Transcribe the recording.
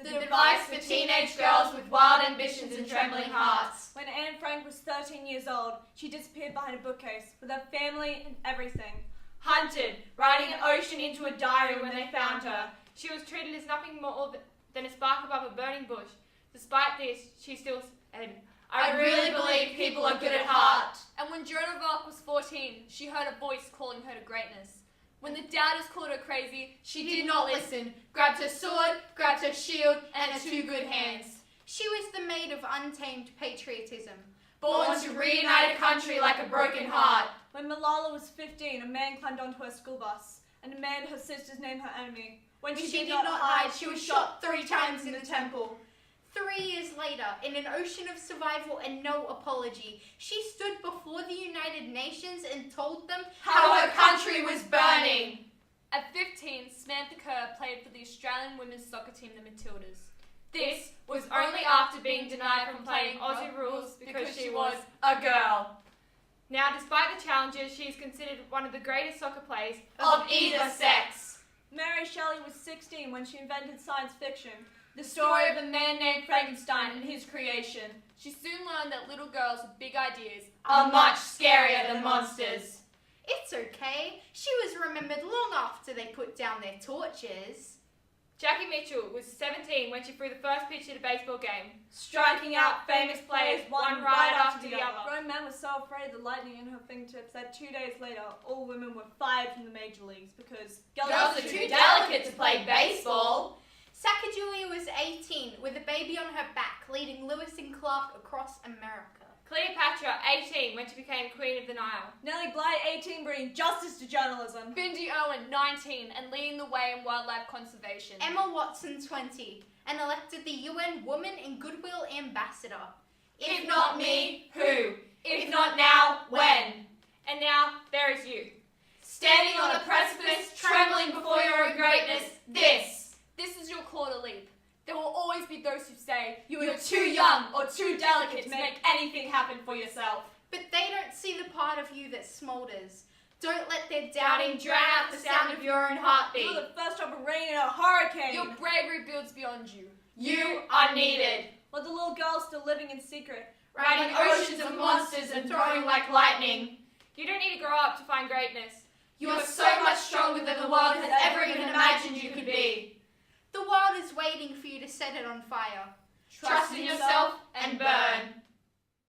The device for teenage girls with wild ambitions and trembling hearts. When Anne Frank was 13 years old, she disappeared behind a bookcase with her family and everything. Hunted, writing an ocean into a diary when they found her. She was treated as nothing more than a spark above a burning bush. Despite this, she still said, I really believe people are good at heart. And when Joan of Arc was 14, she heard a voice calling her to greatness. When the doubters called her crazy, She did not listen, grabbed her sword, grabbed her shield, and her two good hands. She was the maid of untamed patriotism. Born to reunite a country like a broken heart. When Malala was 15, a man climbed onto her school bus and demanded her sisters name her enemy. When She did not hide, she was shot 3 times in the temple. 3 years later, in an ocean of survival and no apology, she stood before the United Nations and told them How her country was burning. At 15, Samantha Kerr played for the Australian women's soccer team, the Matildas. This was only after being denied from playing Aussie rules because she was a girl. Now, despite the challenges, she is considered one of the greatest soccer players of either sex. Mary Shelley was 16 when she invented science fiction. The story of a man named Frankenstein and his creation. She soon learned that little girls with big ideas Are much scarier than monsters. it's okay. She was remembered long after they put down their torches. Jackie Mitchell was 17 when she threw the first pitch at a baseball game, striking out famous players one right after the other. Grown men were so afraid of the lightning in her fingertips that 2 days later, all women were fired from the major leagues because Girls are too delicate to play baseball. Sacagawea was 18 with a baby on her back, leading Lewis and Clark across America. Cleopatra, 18 when she became Queen of the Nile. Nellie Bly, 18, bringing justice to journalism. Bindi Owen, 19, and leading the way in wildlife conservation. Emma Watson, 20, and elected the UN Woman in Goodwill Ambassador. If not me, who? If not now, when? And now, there is you. Standing on the precipice, trembling before your own greatness, This is your call to leap. There will always be those who say you're too young or too delicate to make anything happen for yourself. But they don't see the part of you that smolders. Don't let their Doubting, doubting drown out the sound of your own heartbeat. You're the first drop of rain in a hurricane. your bravery builds beyond you. You are needed. While the little girl's still living in secret. Riding oceans of monsters and throwing like lightning. You don't need to grow up to find greatness. You are so much stronger than the world has ever even imagined you could be. The world is waiting for you to set it on fire. Trust in yourself and burn.